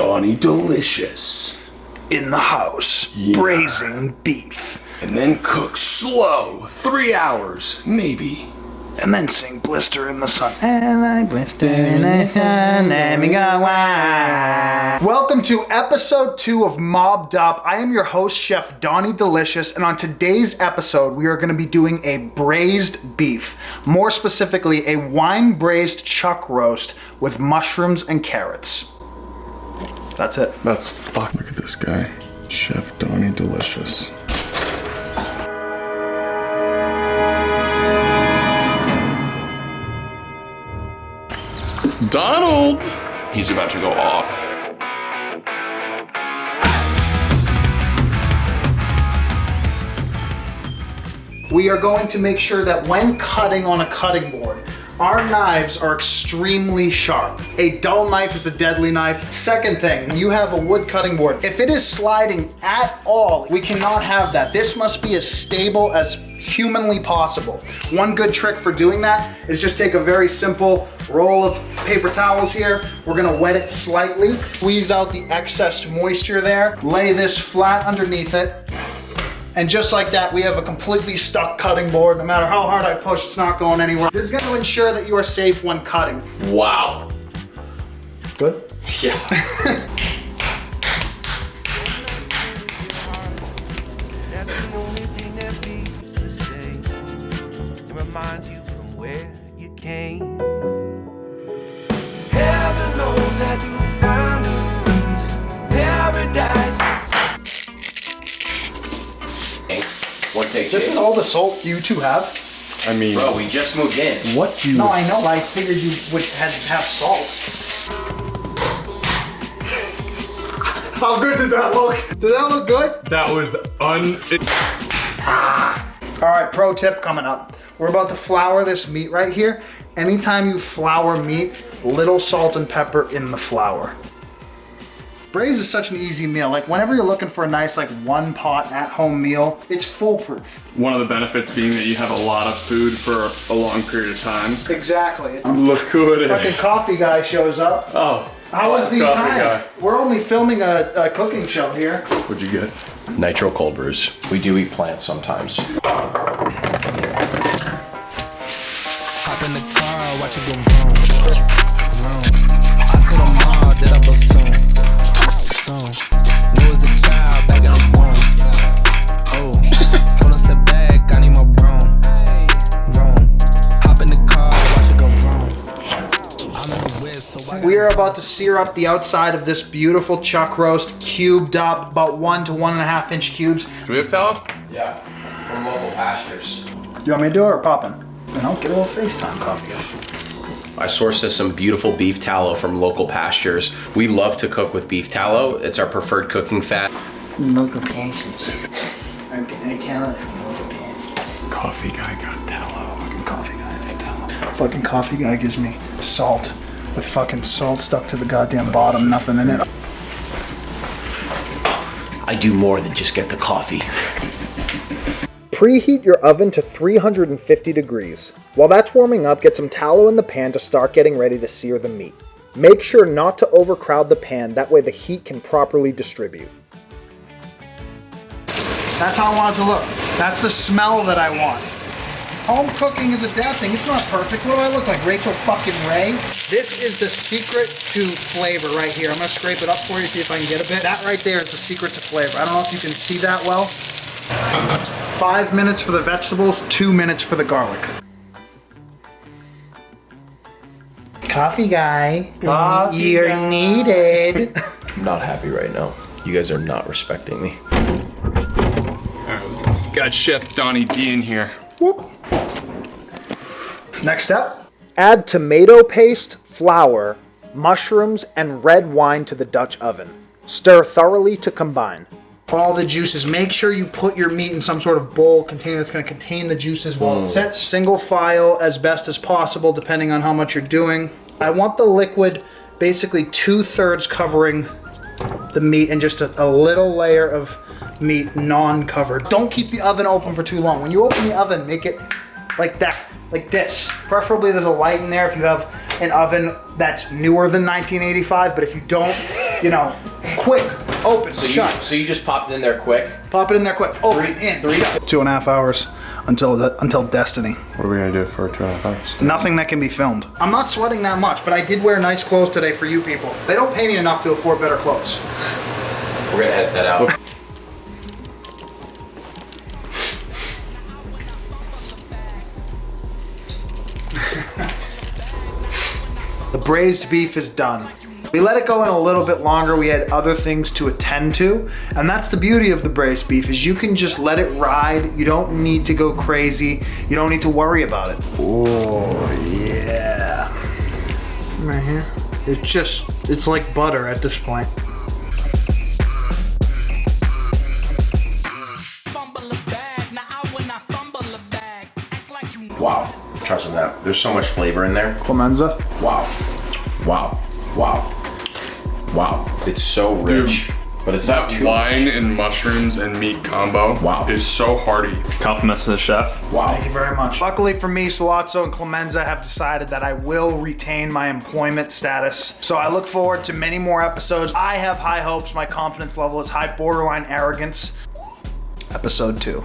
Donny Delicious. In the house, braising beef. And then cook slow, 3 hours, maybe. And then sing Blister in the Sun. And I blister in the sun, let me go wild. Welcome to episode 2 of Mobbed Up. I am your host, Chef Donny Delicious, and on today's episode, we are going to be doing a braised beef. More specifically, a wine braised chuck roast with mushrooms and carrots. That's it. That's fuck. Look at this guy. Chef Donny Delicious. Donald! He's about to go off. We are going to make sure that when cutting on a cutting board, our knives are extremely sharp. A dull knife is a deadly knife. Second thing, you have a wood cutting board. If it is sliding at all, we cannot have that. This must be as stable as humanly possible. One good trick for doing that is just take a very simple roll of paper towels here. We're gonna wet it slightly, squeeze out the excess moisture there, lay this flat underneath it, and just like that, we have a completely stuck cutting board. No matter how hard I push, it's not going anywhere. This is gonna ensure that you are safe when cutting. Wow. Good? Yeah. Reminds you from where you came. Heaven knows that you found a paradise. One take. This is all the salt you two have. I mean, Bro, we just moved in. what do you... No, I know. I figured you would have salt. How good did that look? Did that look good? That was All right, pro tip coming up. We're about to flour this meat right here. Anytime you flour meat, little salt and pepper in the flour. Braised is such an easy meal. Like whenever you're looking for a nice like one pot at home meal, it's foolproof. One of the benefits being that you have a lot of food for a long period of time. Exactly. Look who it Fucking is. coffee guy shows up. Oh. How was the Coffee time? guy. We're only filming a cooking show here. What'd you get? Nitro cold brews. We do eat plants sometimes. Hop in the car, watch it go vroom, vroom. I told them all that I was soon. Knew as a child back in the womb. Oh, told us sit back, I need my broom. Vroom. Hop in the car, watch it go vroom. I'm in the whiz, so I We are about to sear up the outside of this beautiful chuck roast, cubed up, about 1 to 1.5 inch cubes. Do we have tallow? Yeah, from local pastures. You want me to do it or poppin'? You know, get a little FaceTime coffee. I sourced us some beautiful beef tallow from local pastures. We love to cook with beef tallow. It's our preferred cooking fat. Local pastures. I tell it from local pastures. Coffee guy got tallow. Fucking coffee guy's got tallow. Fucking coffee guy gives me salt with fucking salt stuck to the goddamn bottom, nothing in it. I do more than just get the coffee. Preheat your oven to 350 degrees. While that's warming up, get some tallow in the pan to start getting ready to sear the meat. Make sure not to overcrowd the pan, that way the heat can properly distribute. That's how I want it to look. That's the smell that I want. Home cooking is adapting. It's not perfect. What do I look like, Rachel fucking Ray? This is the secret to flavor right here. I'm gonna scrape it up for you, see if I can get a bit. That right there is the secret to flavor. I don't know if you can see that well. 5 minutes for the vegetables, 2 minutes for the garlic. Coffee guy, you're needed. I'm not happy right now. You guys are not respecting me. Got Chef Donny D in here. Whoop. Next step, add tomato paste, flour, mushrooms, and red wine to the Dutch oven. Stir thoroughly to combine. All the juices. Make sure you put your meat in some sort of bowl container that's going to contain the juices while it sits. Single file as best as possible, depending on how much you're doing. I want the liquid basically 2/3 covering the meat and just a little layer of meat non-covered. Don't keep the oven open for too long. When you open the oven, make it like that, like this. Preferably there's a light in there if you have an oven that's newer than 1985, but if you don't, you know, quick, open, shut. So you just popped it in there quick? Pop it in there quick, open, in, shut. 2.5 hours until destiny. What are we gonna do for 2.5 hours? Nothing that can be filmed. I'm not sweating that much, but I did wear nice clothes today for you people. They don't pay me enough to afford better clothes. We're gonna edit that out. The braised beef is done. We let it go in a little bit longer. We had other things to attend to, and that's the beauty of the braised beef is you can just let it ride. You don't need to go crazy. You don't need to worry about it. Oh yeah. Right here. It's like butter at this point. Wow. Try some of that. There's so much flavor in there. Clemenza. Wow. Wow. Wow. Wow. It's so rich. But it's not too wine and mushrooms and meat combo. Wow. Is so hearty. Compliments to the chef. Wow. Thank you very much. Luckily for me, Salazzo and Clemenza have decided that I will retain my employment status. So I look forward to many more episodes. I have high hopes. My confidence level is high, borderline arrogance. Episode 2.